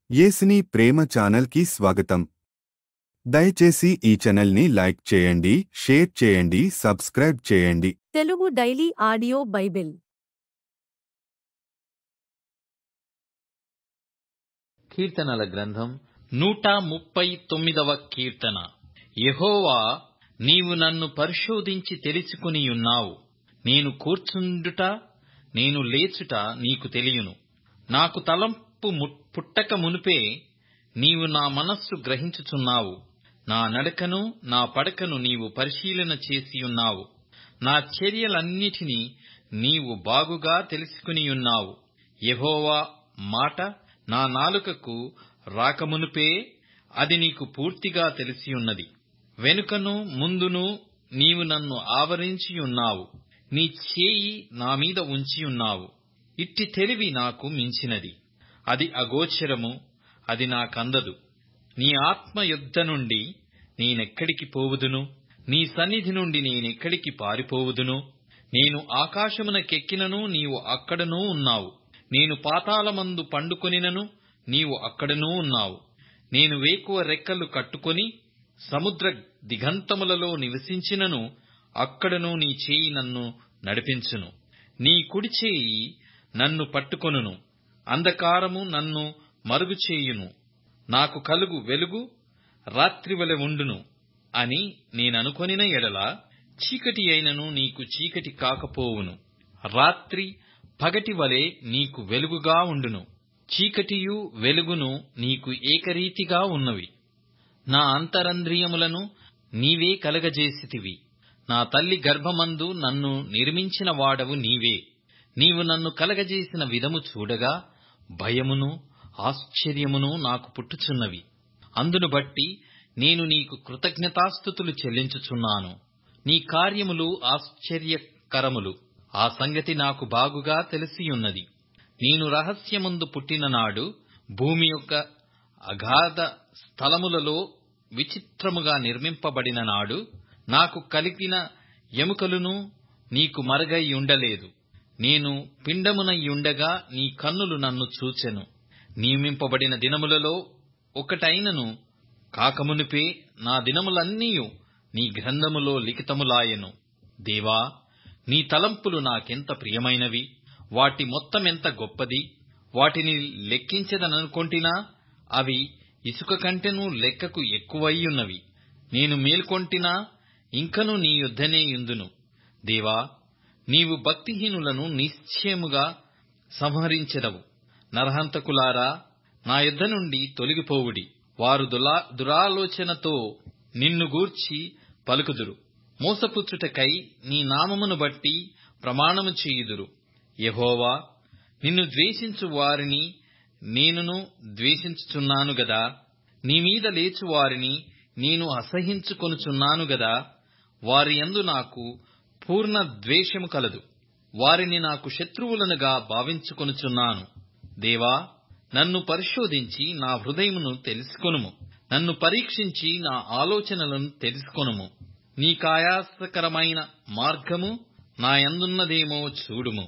యేసుని ప్రేమ ఛానల్కి స్వాగతం. దయచేసి ఈ ఛానల్ని లైక్ చేయండి, షేర్ చేయండి, సబ్స్క్రైబ్ చేయండి. తెలుగు డైలీ ఆడియో బైబిల్ కీర్తనల గ్రంథం 139వ కీర్తన. యెహోవా, నీవు నన్ను పరిశోధించి తెలుసుకునియున్నావు. నేను కూర్చుండుట నేను లేచుట నీకు తెలియును. నాకు తలంపు పుట్టక మునుపే నీవు నా మనస్సు గ్రహించుచున్నావు. నా నడకను నా పడకను నీవు పరిశీలన చేసియున్నావు. నా చర్యలన్నిటినీ నీవు బాగుగా తెలుసుకునియున్నావు. యెహోవా మాట నా నాలుకకు రాకమునుపే అది నీకు పూర్తిగా తెలిసియున్నది. వెనుకను ముందును నీవు నన్ను ఆవరించియున్నావు. నీ చేయి నా మీద ఉంచియున్నావు. ఇట్టి తెలివి నాకు మించినది. అది అగోచరము, అది నాకందదు. నీ ఆత్మ యొద్ద నుండి నేనెక్కడికి పోవుదును? నీ సన్నిధి నుండి నేనెక్కడికి పారిపోవుదును? నేను ఆకాశమునకెక్కినను నీవు అక్కడనూ ఉన్నావు. నేను పాతాళమందు పండుకొనినను నీవు అక్కడనూ ఉన్నావు. నేను వేకువ రెక్కలు కట్టుకొని సముద్ర దిగంతములలో నివసించినను అక్కడనూ నీ చేయి నన్ను నడిపించును. నీ కుడి చేయి నన్ను పట్టుకొనును. అంధకారము నన్ను మరుగుచేయును. నాకు కలుగు వెలుగు రాత్రివలె ఉండును అని నేననుకొనిన ఎడల చీకటి అయినను నీకు చీకటి కాకపోవును. రాత్రి పగటి వలె నీకు వెలుగుగా ఉండును. చీకటియు వెలుగును నీకు ఏకరీతిగా ఉన్నవి. నా అంతరంద్రియములను నీవే కలగజేసితివి. నా తల్లి గర్భమందు నన్ను నిర్మించిన వాడవు నీవే. నీవు నన్ను కలగజేసిన విధము చూడగా భయమును ఆశ్చర్యమును నాకు పుట్టుచున్నవి. అందును బట్టి నేను నీకు కృతజ్ఞతాస్తుతులు చెల్లించుచున్నాను. నీ కార్యములు ఆశ్చర్యకరములు. ఆ సంగతి నాకు బాగుగా తెలిసియున్నది. నేను రహస్యమందు పుట్టిన నాడు భూమి యొక్క అగాధ స్థలములలో విచిత్రముగా నిర్మింపబడిన నాడు నాకు కలిగిన ఎముకలును నీకు మరుగై ఉండలేదు. నేను పిండమునయ్యుండగా నీ కన్నులు నన్ను చూచెను. నియమింపబడిన దినములలో ఒకటైనను కాకమునుపే నా దినములన్నీయు నీ గ్రంథములో లిఖితములాయెను. దేవా, నీ తలంపులు నాకెంత ప్రియమైనవి! వాటి మొత్తమెంత గొప్పది! వాటిని లెక్కించదననుకొంటినా అవి ఇసుక కంటెను లెక్కకు ఎక్కువయ్యున్నవి. నేను మేల్కొంటినా ఇంకను నీ యొద్దనే యుందును. దేవా, నీవు భక్తిహీనులను నిశ్చయముగా సంహరించెదవు. నరహంతకులారా, నా యొద్ద నుండి తొలగిపోవుడి. వారు దురాలోచనతో నిన్ను గూర్చి పలుకుదురు. మోసపుచ్చుటకై నీ నామమును బట్టి ప్రమాణము చేయుదురు. యెహోవా, నిన్ను ద్వేషించు వారిని నేనును ద్వేషించుచున్నాను గదా. నీ మీద లేచు వారిని నేను అసహ్యించుకొనుచున్నాను గదా. వారి యందు నాకు పూర్ణ ద్వేషము కలదు. వారిని నాకు శత్రువులనుగా భావించుకొనుచున్నాను. దేవా, నన్ను పరిశోధించి నా హృదయమును తెలుసుకొనుము. నన్ను పరీక్షించి నా ఆలోచనలను తెలుసుకొనుము. నీకాయాసకరమైన మార్గము నా యందున్నదేమో చూడుము.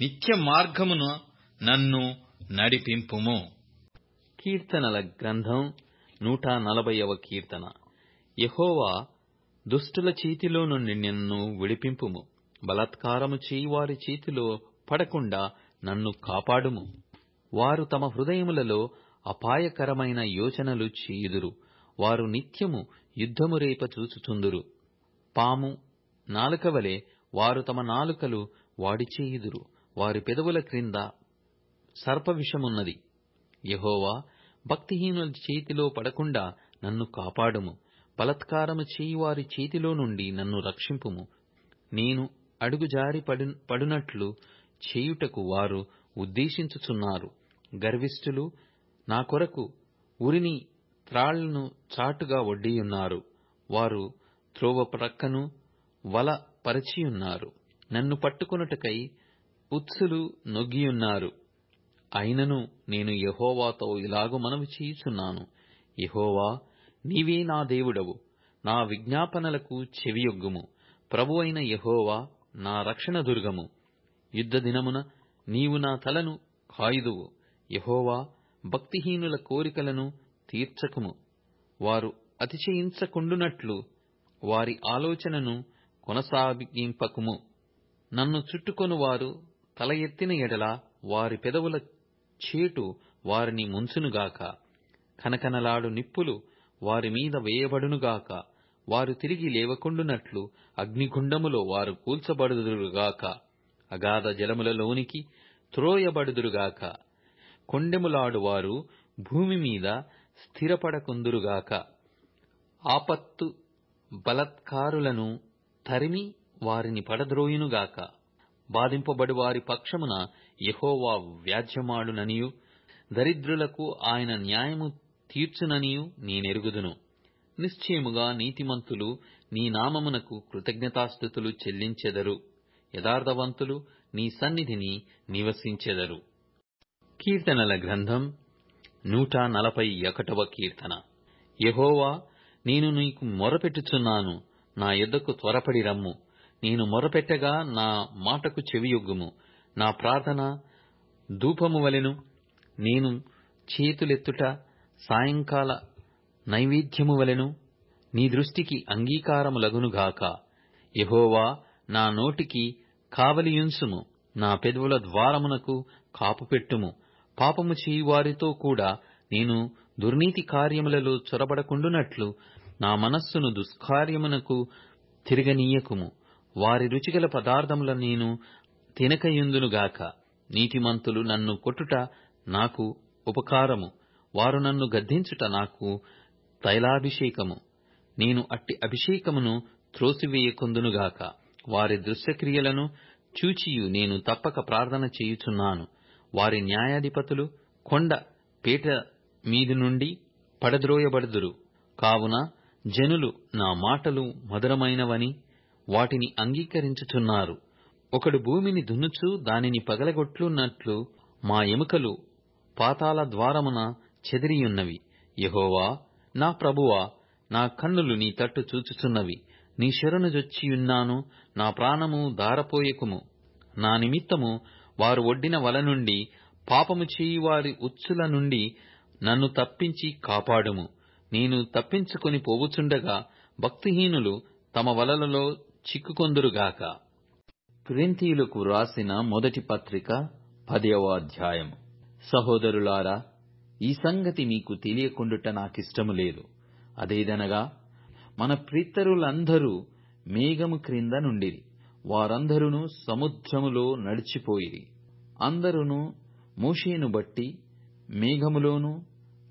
నిత్య మార్గమున నన్ను నడిపింపుము. కీర్తనల గ్రంథం 140వ కీర్తన. యెహోవా, దుష్టుల చేతిలో నుండి నన్ను విడిపింపుము. బలాత్కారము చేయువారి చేతిలో పడకుండా నన్ను కాపాడుము. వారు తమ హృదయములలో అపాయకరమైన యోచనలు చేయుదురు. వారు నిత్యము యుద్ధము రేప చూచుచుందురు. పాము నాలుక వలె వారు తమ నాలుకలు వాడి చేయుదురు. వారి పెదవుల క్రింద సర్పవిషమున్నది. యెహోవా, భక్తిహీనుల చేతిలో పడకుండా నన్ను కాపాడుము. బలాత్కారము చేయువారి చేతిలో నుండి నన్ను రక్షింపుము. నేను అడుగుజారి పడునట్లు చేయుటకు వారు ఉద్దేశించుచున్నారు. గర్విష్ఠులు నా కొరకు ఉరిని త్రాళ్లను చాటుగా ఒడ్డియున్నారు. వారు త్రోవ ప్రక్కను వల పరిచియున్నారు. నన్ను పట్టుకొనుటకై ఉత్సులు నొగ్గియున్నారు. అయినను నేను యెహోవాతో ఇలాగు మనవి చేయుచున్నాను. యెహోవా, నీవే నా దేవుడవు. నా విజ్ఞాపనలకు చెవియొగ్గుము. ప్రభువైన యెహోవా, నా రక్షణ దుర్గము. యుద్ధ దినమున నీవు నా తలను కాయుదువు. యెహోవా, భక్తిహీనుల కోరికలను తీర్చకుము. వారు అతిశయించకుండునట్లు వారి ఆలోచనను కొనసాగింపకుము. నన్ను చుట్టుకొనువారు తల ఎత్తిన ఎడల వారి పెదవుల చేటు వారిని ముంచునుగాక. కనకనలాడు నిప్పులు వారి మీద వేయబడునుగాక. వారు తిరిగి లేవకుండునట్లు అగ్నిగుండములో వారు కూల్చబడుదురుగాక. అగాధ జలములలోనికి త్రోయబడుదురుగాక. కొండెములాడువారు భూమి మీద స్థిరపడకుందురుగాక. ఆపత్తు బలత్కారులను తరిమి వారిని పడద్రోయునుగాక. బాధింపబడు వారి పక్షమున యెహోవా వ్యాజ్యమాడుననియు దరిద్రులకు ఆయన న్యాయము తీర్చుననియు నేనెరుగుదును. నిశ్చయముగా నీతిమంతులు నీ నామమునకు కృతజ్ఞతాస్తుతులు చెల్లించెదరు. యథార్థవంతులు నీ సన్నిధిని నివసించెదరు. కీర్తనల గ్రంథం 141వ కీర్తన. యెహోవా, నేను నీకు మొరపెట్టుచున్నాను, నా యొద్దకు త్వరపడి రమ్ము. నేను మొరపెట్టగా నా మాటకు చెవియొగ్గుము. నా ప్రార్థన ధూపము వలెను, నేను చేతులెత్తుట సాయంకాల నైవేద్యము వలెను నీ దృష్టికి అంగీకారములగునుగాక. యెహోవా, నా నోటికి కావలియుంచుము. నా పెదవుల ద్వారమునకు కాపుపెట్టుము. పాపము చేయువారితో కూడా నేను దుర్నీతి కార్యములలో చొరబడకుండునట్లు నా మనస్సును దుష్కార్యమునకు తిరగనీయకుము. వారి రుచిగల పదార్థముల నేను తినకయుందునుగాక. నీతిమంతులు నన్ను కొట్టుట నాకు ఉపకారము. వారు నన్ను గద్దించుట నాకు తైలాభిషేకము. నేను అట్టి అభిషేకమును త్రోసివేయకుందునుగాక. వారి దుశ్చక్రియలను చూచియు నేను తప్పక ప్రార్థన చేయుచున్నాను. వారి న్యాయాధిపతులు కొండ పీట మీది నుండి పడద్రోయబడుదురు. కావున జనులు నా మాటలు మధురమైనవని వాటిని అంగీకరించుచున్నారు. ఒకడు భూమిని దున్నుచు దానిని పగలగొట్లున్నట్లు మా ఎముకలు పాతాళ ద్వారమున చెదిరియున్నవి. యెహోవా, నా ప్రభువా, నా కన్నులు నీ తట్టు చూచుచున్నవి. నీ శరణు జొచ్చియున్నాను. నా ప్రాణము దారపోయకుము. నా నిమిత్తము వారు ఒడ్డిన వల నుండి, పాపము చేయువారి ఉచ్చుల నుండి నన్ను తప్పించి కాపాడుము. నేను తప్పించుకొని పోవుచుండగా భక్తిహీనులు తమ వలలలో చిక్కుకొందురుగాక. కొరింథీయులకు వ్రాసిన మొదటి పత్రిక 10వ అధ్యాయము. సహోదరులారా, ఈ సంగతి మీకు తెలియకుండుట నాకిష్టము లేదు. అదేదనగా, మన పితరులందరూ మేఘము క్రింద నుండిరి. వారందరూ సముద్రములో నడిచిపోయిరి. అందరూ మోషేను బట్టి మేఘములోను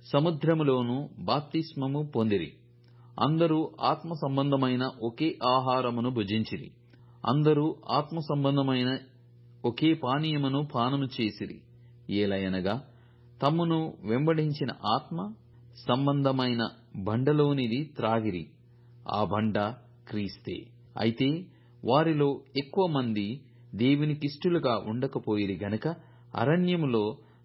సముద్రములోను బాప్తిస్మము పొందిరి. అందరూ ఆత్మ సంబంధమైన ఒకే ఆహారమును భుజించిరి. అందరూ ఆత్మ సంబంధమైన ఒకే పానీయమును పానము చేసిరి. ఏలయనగా తమ్మును వెంబడించిన ఆత్మ సంబంధమైన బండలోనిది త్రాగిరి. ఆ బండ క్రీస్తే. అయితే వారిలో ఎక్కువ మంది దేవునికిష్టులుగా ఉండకపోయిరి గనక అరణ్యములో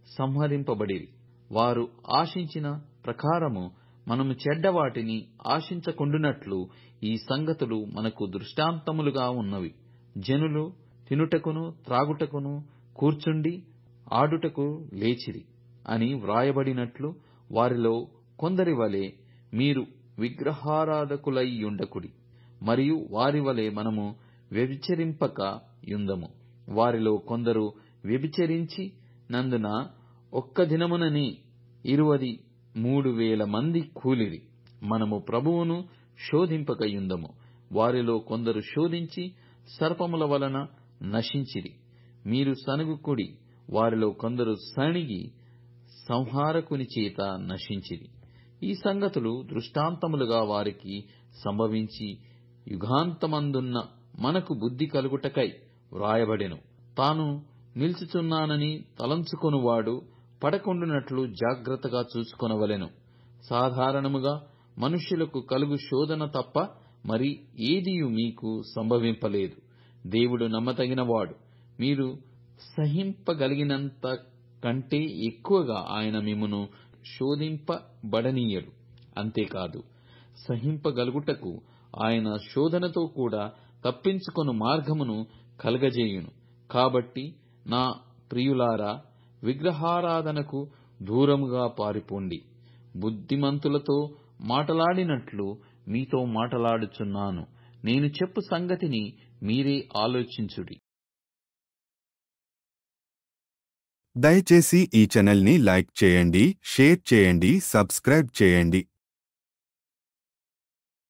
సంహరింపబడిరి. వారు ఆశించిన ప్రకారము మనము చెడ్డవాటిని ఆశించకుండునట్లు ఈ సంగతులు మనకు దృష్టాంతములుగా ఉన్నవి. జనులు తినుటకును త్రాగుటకును కూర్చుండి ఆడుటకు లేచిరి అని వ్రాయబడినట్లు వారిలో కొందరి వలె మీరు విగ్రహారాధకులైయుండకుడి. మరియు వారి వలె మనము వ్యభిచరింపక యుందము. వారిలో కొందరు వ్యభిచరించి నందున ఒక్క దినముననే 23,000 మంది కూలిరి. మనము ప్రభువును శోధింపక యుందము. వారిలో కొందరు శోధించి సర్పముల వలన నశించిరి. మీరు సణుగుకుడి. వారిలో కొందరు సణిగి సంహారకుని చేత నశించిరి. ఈ సంగతులు దృష్టాంతములుగా వారికి సంభవించి యుగాంతమందున్న మనకు బుద్ధి కలుగుటకై వ్రాయబడెను. తాను నిల్చుచున్నానని తలంచుకొనువాడు పడకుండునట్లు జాగ్రత్తగా చూసుకొనవలెను. సాధారణముగా మనుష్యులకు కలుగు శోధన తప్ప మరి ఏదియు మీకు సంభవింపలేదు. దేవుడు నమ్మతగినవాడు. మీరు సహింపగలిగినంత కంటే ఎక్కువగా ఆయన మిమ్మును శోధింపబడనీయడు. అంతేకాదు, సహింపగలుగుటకు ఆయన శోధనతో కూడా తప్పించుకొను మార్గమును కలగజేయును. కాబట్టి నా ప్రియులారా, విగ్రహారాధనకు దూరముగా పారిపోండి. బుద్ధిమంతులతో మాటలాడినట్లు మీతో మాటలాడుచున్నాను. నేను చెప్పు సంగతిని మీరే ఆలోచించుడి. దయచేసి ఈ ఛానల్ని లైక్ చేయండి, షేర్ చేయండి, సబ్స్క్రైబ్ చేయండి.